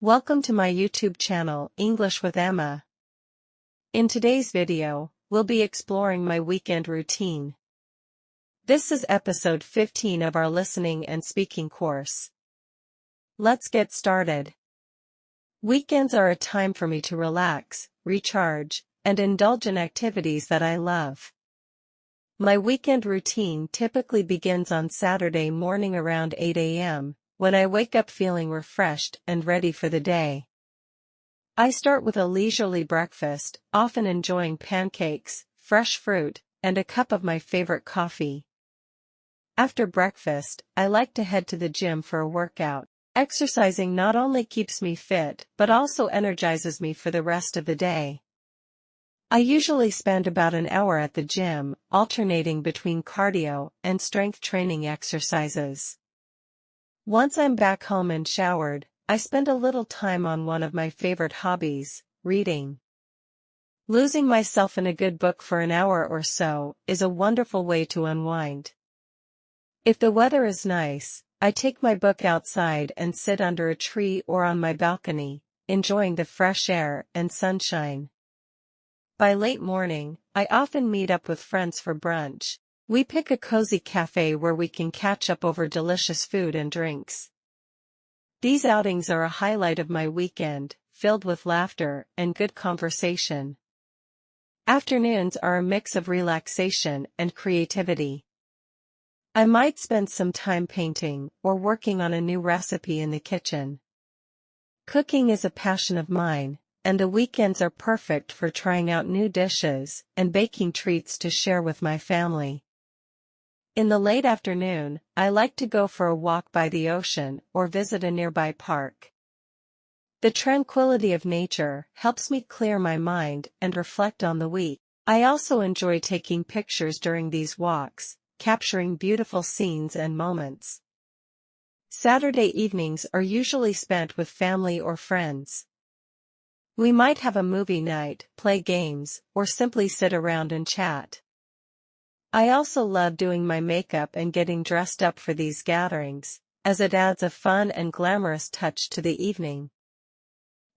Welcome to my YouTube channel, English with Emma. In today's video, we'll be exploring my weekend routine. This is episode 15 of our listening and speaking course. Let's get started. Weekends are a time for me to relax, recharge, and indulge in activities that I love. My weekend routine typically begins on Saturday morning around 8 a.m., when I wake up feeling refreshed and ready for the day. I start with a leisurely breakfast, often enjoying pancakes, fresh fruit, and a cup of my favorite coffee. After breakfast, I like to head to the gym for a workout. Exercising not only keeps me fit but also energizes me for the rest of the day. I usually spend about an hour at the gym, alternating between cardio and strength training exercises. Once I'm back home and showered, I spend a little time on one of my favorite hobbies, reading. Losing myself in a good book for an hour or so is a wonderful way to unwind. If the weather is nice, I take my book outside and sit under a tree or on my balcony, enjoying the fresh air and sunshine. By late morning, I often meet up with friends for brunch. We pick a cozy cafe where we can catch up over delicious food and drinks. These outings are a highlight of my weekend, filled with laughter and good conversation. Afternoons are a mix of relaxation and creativity. I might spend some time painting or working on a new recipe in the kitchen. Cooking is a passion of mine, and the weekends are perfect for trying out new dishes and baking treats to share with my family. In the late afternoon, I like to go for a walk by the ocean or visit a nearby park. The tranquility of nature helps me clear my mind and reflect on the week. I also enjoy taking pictures during these walks, capturing beautiful scenes and moments. Saturday evenings are usually spent with family or friends. We might have a movie night, play games, or simply sit around and chat. I also love doing my makeup and getting dressed up for these gatherings, as it adds a fun and glamorous touch to the evening.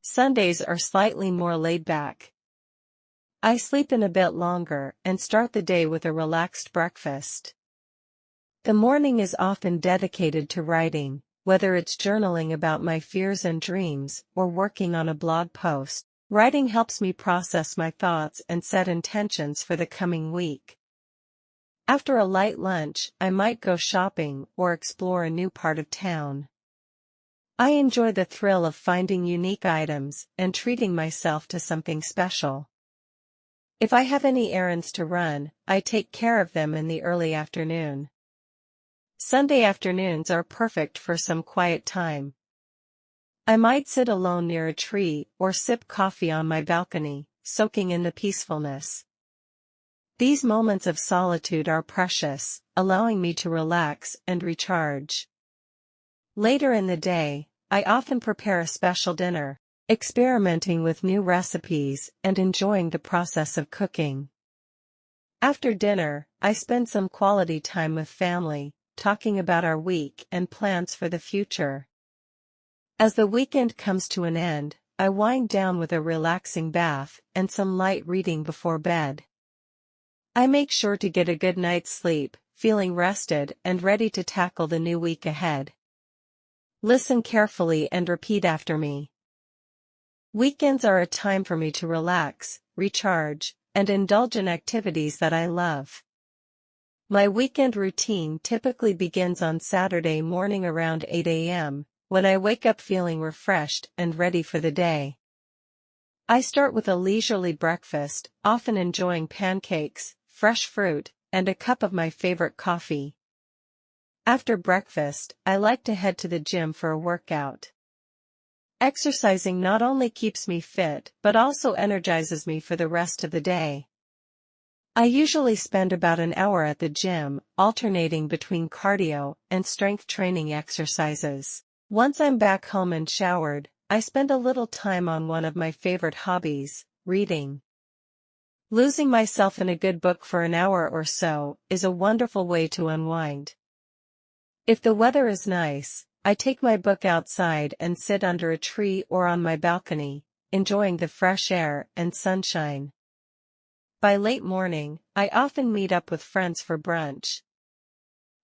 Sundays are slightly more laid back. I sleep in a bit longer and start the day with a relaxed breakfast. The morning is often dedicated to writing, whether it's journaling about my fears and dreams or working on a blog post. Writing helps me process my thoughts and set intentions for the coming week. After a light lunch, I might go shopping or explore a new part of town. I enjoy the thrill of finding unique items and treating myself to something special. If I have any errands to run, I take care of them in the early afternoon. Sunday afternoons are perfect for some quiet time. I might sit alone near a tree or sip coffee on my balcony, soaking in the peacefulness. These moments of solitude are precious, allowing me to relax and recharge. Later in the day, I often prepare a special dinner, experimenting with new recipes and enjoying the process of cooking. After dinner, I spend some quality time with family, talking about our week and plans for the future. As the weekend comes to an end, I wind down with a relaxing bath and some light reading before bed. I make sure to get a good night's sleep, feeling rested and ready to tackle the new week ahead. Listen carefully and repeat after me. Weekends are a time for me to relax, recharge, and indulge in activities that I love. My weekend routine typically begins on Saturday morning around 8 a.m., when I wake up feeling refreshed and ready for the day. I start with a leisurely breakfast, often enjoying pancakes, fresh fruit, and a cup of my favorite coffee. After breakfast, I like to head to the gym for a workout. Exercising not only keeps me fit but also energizes me for the rest of the day. I usually spend about an hour at the gym, alternating between cardio and strength training exercises. Once I'm back home and showered, I spend a little time on one of my favorite hobbies, reading. Losing myself in a good book for an hour or so is a wonderful way to unwind. If the weather is nice, I take my book outside and sit under a tree or on my balcony, enjoying the fresh air and sunshine. By late morning, I often meet up with friends for brunch.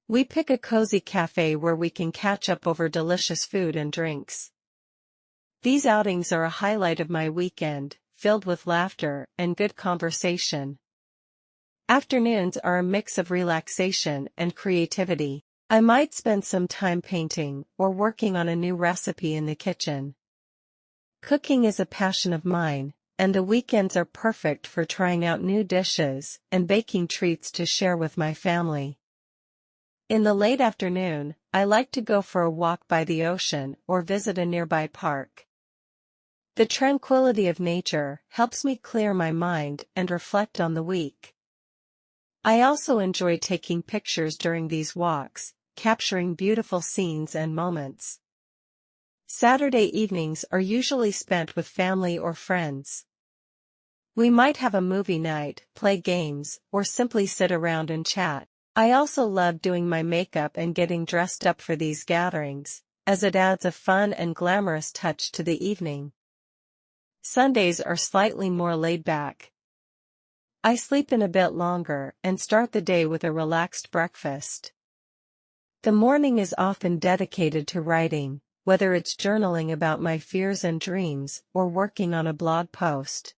We pick a cozy cafe where we can catch up over delicious food and drinks. These outings are a highlight of my weekend, filled with laughter and good conversation. Afternoons are a mix of relaxation and creativity. I might spend some time painting or working on a new recipe in the kitchen. Cooking is a passion of mine, and the weekends are perfect for trying out new dishes and baking treats to share with my family. In the late afternoon, I like to go for a walk by the ocean or visit a nearby park. The tranquility of nature helps me clear my mind and reflect on the week. I also enjoy taking pictures during these walks, capturing beautiful scenes and moments. Saturday evenings are usually spent with family or friends. We might have a movie night, play games, or simply sit around and chat. I also love doing my makeup and getting dressed up for these gatherings, as it adds a fun and glamorous touch to the evening. Sundays are slightly more laid back. I sleep in a bit longer and start the day with a relaxed breakfast. The morning is often dedicated to writing, whether it's journaling about my fears and dreams or working on a blog post.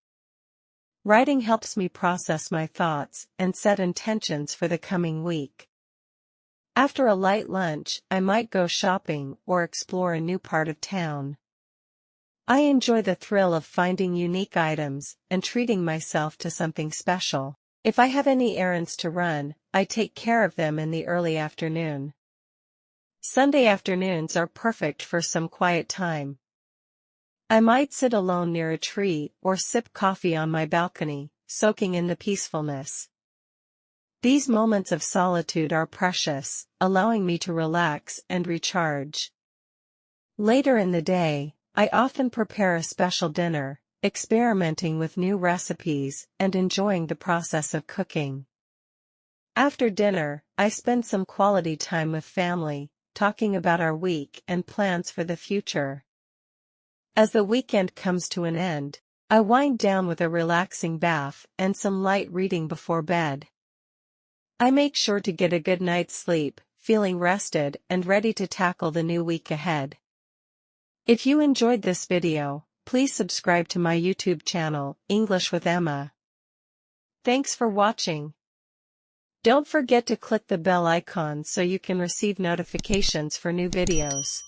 Writing helps me process my thoughts and set intentions for the coming week. After a light lunch, I might go shopping or explore a new part of town. I enjoy the thrill of finding unique items and treating myself to something special. If I have any errands to run, I take care of them in the early afternoon. Sunday afternoons are perfect for some quiet time. I might sit alone near a tree or sip coffee on my balcony, soaking in the peacefulness. These moments of solitude are precious, allowing me to relax and recharge. Later in the day, I often prepare a special dinner, experimenting with new recipes and enjoying the process of cooking. After dinner, I spend some quality time with family, talking about our week and plans for the future. As the weekend comes to an end, I wind down with a relaxing bath and some light reading before bed. I make sure to get a good night's sleep, feeling rested and ready to tackle the new week ahead. If you enjoyed this video, please subscribe to my YouTube channel, English with Emma. Thanks for watching. Don't forget to click the bell icon so you can receive notifications for new videos.